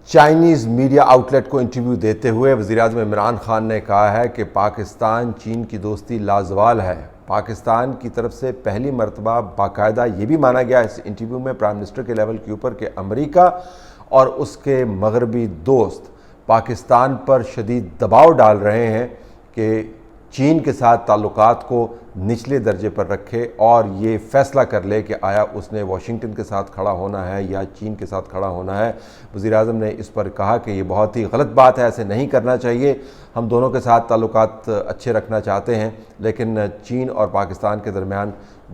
Chinese media out late کو interview دیتے ہوئے وزیراعظم عمران خان نے کہا ہے کہ پاکستان چین کی دوستی لازوال ہے۔ پاکستان کی طرف سے پہلی مرتبہ باقاعدہ یہ بھی مانا گیا اس انٹرویو میں پرائم منسٹر کے لیول کے اوپر کہ امریکہ اور اس کے مغربی دوست پاکستان پر شدید دباؤ ڈال رہے ہیں کہ چین کے ساتھ تعلقات کو نچلے درجے پر رکھے اور یہ فیصلہ کر لے کہ آیا اس نے واشنگٹن کے ساتھ کھڑا ہونا ہے یا چین کے ساتھ کھڑا ہونا ہے۔ وزیراعظم نے اس پر کہا کہ یہ بہت ہی غلط بات ہے، ایسے نہیں کرنا چاہیے۔ ہم دونوں کے ساتھ تعلقات اچھے رکھنا چاہتے ہیں، لیکن چین اور پاکستان کے درمیان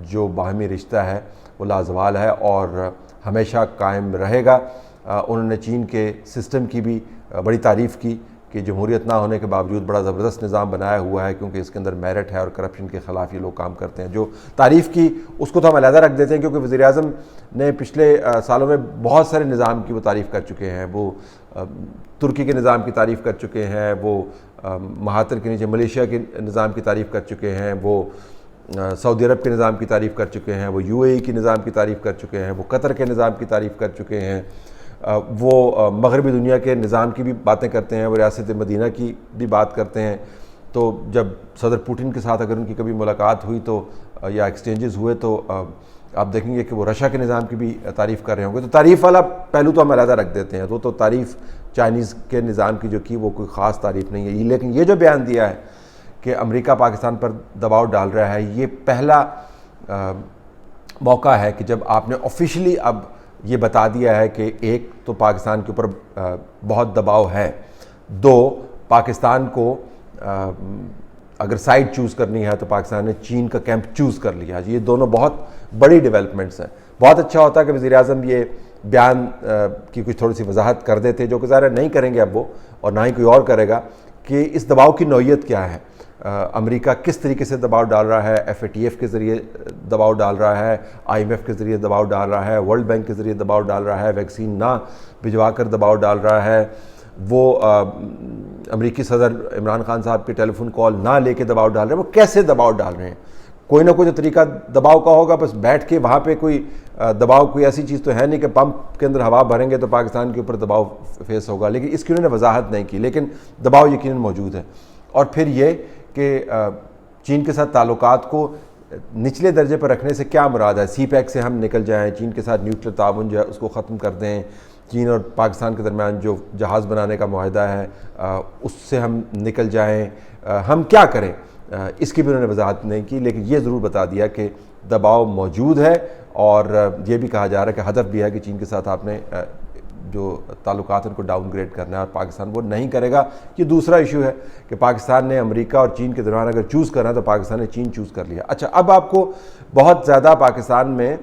جو باہمی رشتہ ہے وہ لازوال ہے اور ہمیشہ قائم رہے گا۔ انہوں نے چین کے سسٹم کی بھی بڑی تعریف کی کہ جمہوریت نہ ہونے کے باوجود بڑا زبردست نظام بنایا ہوا ہے، کیونکہ اس کے اندر میرٹ ہے اور کرپشن کے خلاف یہ لوگ کام کرتے ہیں۔ جو تعریف کی اس کو تو ہم علیحدہ رکھ دیتے ہیں، کیونکہ وزیراعظم نے پچھلے سالوں میں بہت سارے نظام کی وہ تعریف کر چکے ہیں۔ وہ ترکی کے نظام کی تعریف کر چکے ہیں، وہ مہاتر کے نیچے ملیشیا کے نظام کی تعریف کر چکے ہیں، وہ سعودی عرب کے نظام کی تعریف کر چکے ہیں، وہ یو اے ای کے نظام کی تعریف کر چکے ہیں، وہ قطر کے نظام کی تعریف کر چکے ہیں، وہ مغربی دنیا کے نظام کی بھی باتیں کرتے ہیں، وہ ریاست مدینہ کی بھی بات کرتے ہیں۔ تو جب صدر پوٹن کے ساتھ اگر ان کی کبھی ملاقات ہوئی تو یا ایکسچینجز ہوئے تو آپ دیکھیں گے کہ وہ رشیا کے نظام کی بھی تعریف کر رہے ہوں گے۔ تو تعریف والا پہلو تو ہم علیحدہ رکھ دیتے ہیں، تو تعریف چائنیز کے نظام کی جو کی وہ کوئی خاص تعریف نہیں ہے۔ لیکن یہ جو بیان دیا ہے کہ امریکہ پاکستان پر دباؤ ڈال رہا ہے، یہ پہلا موقع ہے کہ جب آپ نے آفیشلی اب یہ بتا دیا ہے کہ ایک تو پاکستان کے اوپر بہت دباؤ ہے، دو پاکستان کو اگر سائڈ چوز کرنی ہے تو پاکستان نے چین کا کیمپ چوز کر لیا۔ یہ دونوں بہت بڑی ڈیولپمنٹس ہیں۔ بہت اچھا ہوتا ہے کہ وزیر اعظم یہ بیان کی کچھ تھوڑی سی وضاحت کر دیتے، جو کہ ظاہر نہیں کریں گے اب وہ، اور نہ ہی کوئی اور کرے گا، کہ اس دباؤ کی نوعیت کیا ہے۔ امریکہ کس طریقے سے دباؤ ڈال رہا ہے، ایف اے ٹی ایف کے ذریعے دباؤ ڈال رہا ہے، آئی ایم ایف کے ذریعے دباؤ ڈال رہا ہے، ورلڈ بینک کے ذریعے دباؤ ڈال رہا ہے، ویکسین نہ بھجوا کر دباؤ ڈال رہا ہے، وہ امریکی صدر عمران خان صاحب کے ٹیلی فون کال نہ لے کے دباؤ ڈال رہے ہیں۔ وہ کیسے دباؤ ڈال رہے ہیں؟ کوئی نہ کوئی تو طریقہ دباؤ کا ہوگا، بس بیٹھ کے وہاں پہ کوئی دباؤ کوئی ایسی چیز تو ہے نہیں کہ پمپ کے اندر ہوا بھریں گے تو پاکستان کے اوپر دباؤ فیس ہوگا، لیکن اس کی انہوں نے وضاحت نہیں کی۔ لیکن دباؤ یقیناً موجود ہے۔ اور پھر یہ کہ چین کے ساتھ تعلقات کو نچلے درجے پر رکھنے سے کیا مراد ہے؟ سی پیک سے ہم نکل جائیں، چین کے ساتھ نیوکلیر تعاون جو ہے اس کو ختم کر دیں، چین اور پاکستان کے درمیان جو جہاز بنانے کا معاہدہ ہے اس سے ہم نکل جائیں، ہم کیا کریں؟ اس کی بھی انہوں نے وضاحت نہیں کی، لیکن یہ ضرور بتا دیا کہ دباؤ موجود ہے، اور یہ بھی کہا جا رہا ہے کہ ہدف بھی ہے کہ چین کے ساتھ آپ نے جو تعلقات ان کو ڈاؤن گریڈ کرنا ہے، اور پاکستان وہ نہیں کرے گا۔ یہ دوسرا ایشو ہے کہ پاکستان نے امریکہ اور چین کے درمیان اگر چوز کرنا ہے تو پاکستان نے چین چوز کر لیا۔ اچھا، اب آپ کو بہت زیادہ پاکستان میں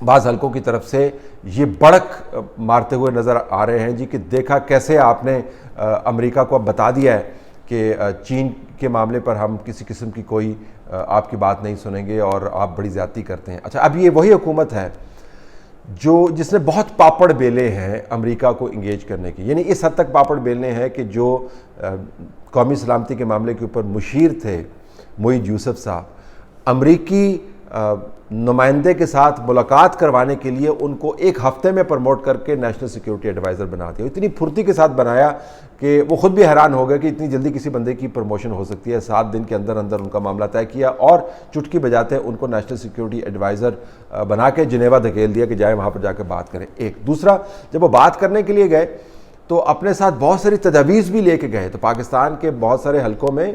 بعض حلقوں کی طرف سے یہ بڑک مارتے ہوئے نظر آ رہے ہیں جی، کہ دیکھا کیسے آپ نے امریکہ کو اب بتا دیا ہے کہ چین کے معاملے پر ہم کسی قسم کی کوئی آپ کی بات نہیں سنیں گے اور آپ بڑی زیادتی کرتے ہیں۔ اچھا، اب یہ وہی حکومت ہے جس نے بہت پاپڑ بیلے ہیں امریکہ کو انگیج کرنے کی، یعنی اس حد تک پاپڑ بیلنے ہیں کہ جو قومی سلامتی کے معاملے کے اوپر مشیر تھے معید یوسف صاحب، امریکی نمائندے کے ساتھ ملاقات کروانے کے لیے ان کو ایک ہفتے میں پروموٹ کر کے نیشنل سیکیورٹی ایڈوائزر بنا دیا۔ اتنی پھرتی کے ساتھ بنایا کہ وہ خود بھی حیران ہو گئے کہ اتنی جلدی کسی بندے کی پروموشن ہو سکتی ہے۔ 7 دن کے اندر اندر ان کا معاملہ طے کیا اور چٹکی بجاتے ان کو نیشنل سیکیورٹی ایڈوائزر بنا کے جنیوا دھکیل دیا کہ جائیں وہاں پر جا کے بات کریں۔ ایک دوسرا، جب وہ بات کرنے کے لیے گئے تو اپنے ساتھ بہت ساری تجاویز بھی لے کے گئے۔ تو پاکستان کے بہت سارے حلقوں میں،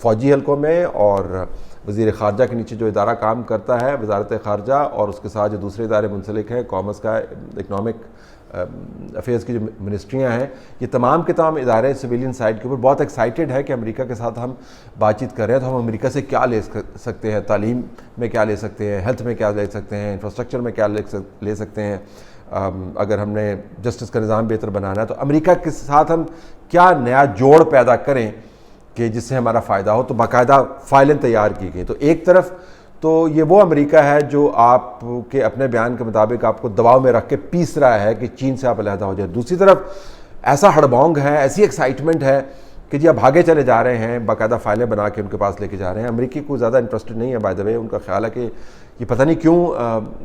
فوجی حلقوں میں اور وزیر خارجہ کے نیچے جو ادارہ کام کرتا ہے وزارت خارجہ، اور اس کے ساتھ جو دوسرے ادارے منسلک ہیں، کامرس کا، اکنامک افیئرز کی جو منسٹریاں ہیں، یہ تمام کے تمام ادارے سویلین سائڈ کے اوپر بہت ایکسائٹیڈ ہے کہ امریکہ کے ساتھ ہم بات چیت کر رہے ہیں تو ہم امریکہ سے کیا لے سکتے ہیں، تعلیم میں کیا لے سکتے ہیں، ہیلتھ میں کیا لے سکتے ہیں، انفراسٹرکچر میں کیا لے سکتے ہیں، اگر ہم نے جسٹس کا نظام بہتر بنانا ہے تو امریکہ کے ساتھ ہم کیا نیا جوڑ پیدا کریں کہ جس سے ہمارا فائدہ ہو۔ تو باقاعدہ فائلیں تیار کی گئی۔ تو ایک طرف تو یہ وہ امریکہ ہے جو آپ کے اپنے بیان کے مطابق آپ کو دباؤ میں رکھ کے پیس رہا ہے کہ چین سے آپ علیحدہ ہو جائے، دوسری طرف ایسا ہڑبونگ ہے، ایسی ایکسائٹمنٹ ہے کہ جی اب آگے چلے جا رہے ہیں, باقاعدہ فائلیں بنا کے ان کے پاس لے کے جا رہے ہیں. امریکی کو زیادہ انٹرسٹڈ نہیں ہے بائی دا وے. ان کا خیال ہے کہ یہ پتہ نہیں کیوں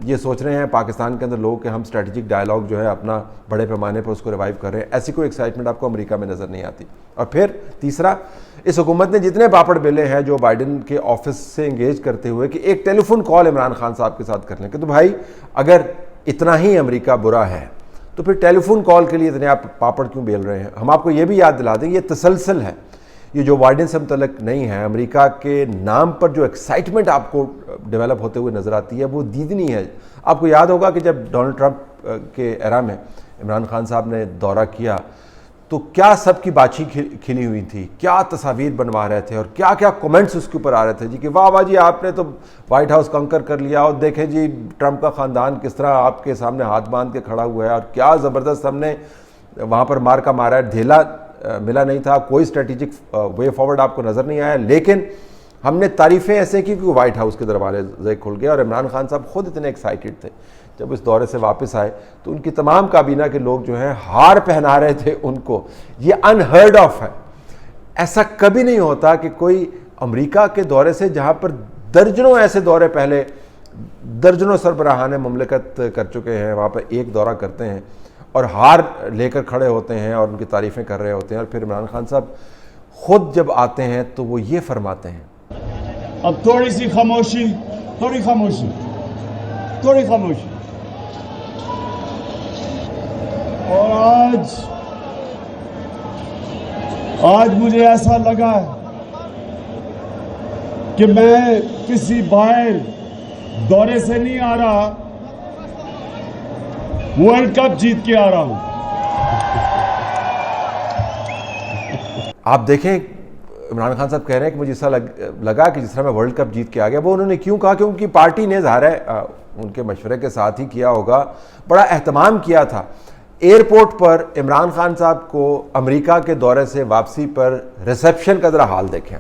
یہ سوچ رہے ہیں پاکستان کے اندر لوگ کہ ہم اسٹریٹجک ڈائلاگ جو ہے اپنا بڑے پیمانے پر اس کو ریوائیو کر رہے ہیں. ایسی کوئی ایکسائٹمنٹ آپ کو امریکہ میں نظر نہیں آتی. اور پھر تیسرا, اس حکومت نے جتنے پاپڑ بیلے ہیں جو بائیڈن کے آفس سے انگیج کرتے ہوئے کہ ایک ٹیلی فون کال عمران خان صاحب کے ساتھ کر لیں, کہ تو بھائی اگر اتنا ہی امریکہ برا ہے تو پھر ٹیلی فون کال کے لیے اتنے آپ پاپڑ کیوں بیل رہے ہیں. ہم آپ کو یہ بھی یاد دلا دیں یہ تسلسل ہے, یہ جو بائیڈن سے متعلق نہیں ہے. امریکہ کے نام پر جو ایکسائٹمنٹ آپ کو ڈیولپ ہوتے ہوئے نظر آتی ہے وہ دیدنی ہے. آپ کو یاد ہوگا کہ جب ڈونلڈ ٹرمپ کے ایرا میں عمران خان صاحب نے دورہ کیا تو کیا سب کی باچھی کھلی ہوئی تھی, کیا تصاویر بنوا رہے تھے اور کیا کیا کومنٹس اس کے اوپر آ رہے تھے جی کہ واہ واہ جی آپ نے تو وائٹ ہاؤس کنکر کر لیا, اور دیکھیں جی ٹرمپ کا خاندان کس طرح آپ کے سامنے ہاتھ باندھ کے کھڑا ہوا ہے, اور کیا زبردست ہم نے وہاں پر مار کا مارا ہے, ڈھیلا ملا نہیں تھا, کوئی اسٹریٹجک وے فارورڈ آپ کو نظر نہیں آیا. لیکن ہم نے تعریفیں ایسے کی کہ وائٹ ہاؤس کے دروازے کھل گئے, اور عمران خان صاحب خود اتنے ایکسائٹڈ تھے جب اس دورے سے واپس آئے تو ان کی تمام کابینہ کے لوگ جو ہیں ہار پہنا رہے تھے ان کو. یہ انہرڈ آف ہے, ایسا کبھی نہیں ہوتا کہ کوئی امریکہ کے دورے سے, جہاں پر درجنوں ایسے دورے پہلے درجنوں سربراہان مملکت کر چکے ہیں, وہاں پہ ایک دورہ کرتے ہیں اور ہار لے کر کھڑے ہوتے ہیں اور ان کی تعریفیں کر رہے ہوتے ہیں, اور پھر عمران خان صاحب خود جب آتے ہیں تو وہ یہ فرماتے ہیں. اب تھوڑی سی خاموشی, تھوڑی خاموشی, تھوڑی خاموشی. اور آج مجھے ایسا لگا کہ میں کسی باہر دورے سے نہیں آ رہا, ورلڈ کپ جیت کے آ رہا ہوں. آپ دیکھیں عمران خان صاحب کہہ رہے ہیں کہ مجھے ایسا لگا کہ جس طرح میں ورلڈ کپ جیت کے آ گیا. وہ انہوں نے کیوں کہا کہ ان کی پارٹی نے ظاہر ہے ان کے مشورے کے ساتھ ہی کیا ہوگا, بڑا اہتمام کیا تھا. ایئرپورٹ پر عمران خان صاحب کو امریکہ کے دورے سے واپسی پر ریسیپشن کا ذرا حال دیکھیں.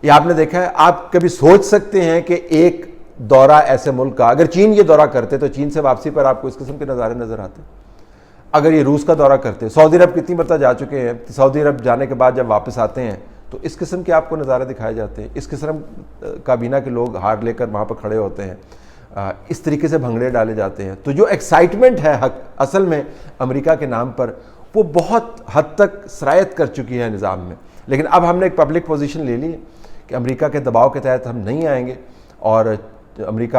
یہ آپ نے دیکھا ہے, آپ کبھی سوچ سکتے ہیں کہ ایک دورہ ایسے ملک کا, اگر چین یہ دورہ کرتے تو چین سے واپسی پر آپ کو اس قسم کے نظارے نظر آتے. اگر یہ روس کا دورہ کرتے, سعودی عرب کتنی مرتبہ جا چکے ہیں, سعودی عرب جانے کے بعد جب واپس آتے ہیں تو اس قسم کے آپ کو نظارے دکھائے جاتے ہیں. اس قسم کابینہ کے لوگ ہار لے کر وہاں پر کھڑے ہوتے ہیں, اس طریقے سے بھنگڑے ڈالے جاتے ہیں. تو جو ایکسائٹمنٹ ہے اصل میں امریکہ کے نام پر, وہ بہت حد تک سرایت کر چکی ہے نظام میں. لیکن اب ہم نے ایک پبلک پوزیشن لے لی ہے کہ امریکہ کے دباؤ کے تحت ہم نہیں آئیں گے, اور امریکہ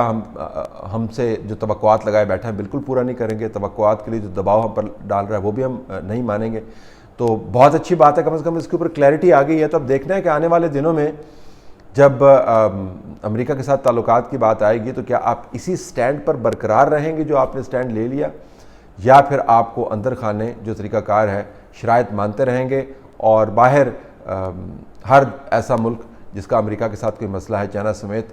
ہم سے جو توقعات لگائے بیٹھا ہے بالکل پورا نہیں کریں گے. توقعات کے لیے جو دباؤ ہم پر ڈال رہا ہے وہ بھی ہم نہیں مانیں گے. تو بہت اچھی بات ہے, کم از کم اس کے اوپر کلیئرٹی آ گئی ہے. تو اب دیکھنا ہے کہ آنے والے دنوں میں جب امریکہ کے ساتھ تعلقات کی بات آئے گی تو کیا آپ اسی سٹینڈ پر برقرار رہیں گے جو آپ نے سٹینڈ لے لیا, یا پھر آپ کو اندر خانے جو طریقہ کار ہے شرائط مانتے رہیں گے, اور باہر ہر ایسا ملک جس کا امریکہ کے ساتھ کوئی مسئلہ ہے, چائنا سمیت,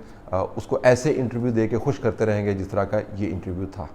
اس کو ایسے انٹرویو دے کے خوش کرتے رہیں گے جس طرح کا یہ انٹرویو تھا.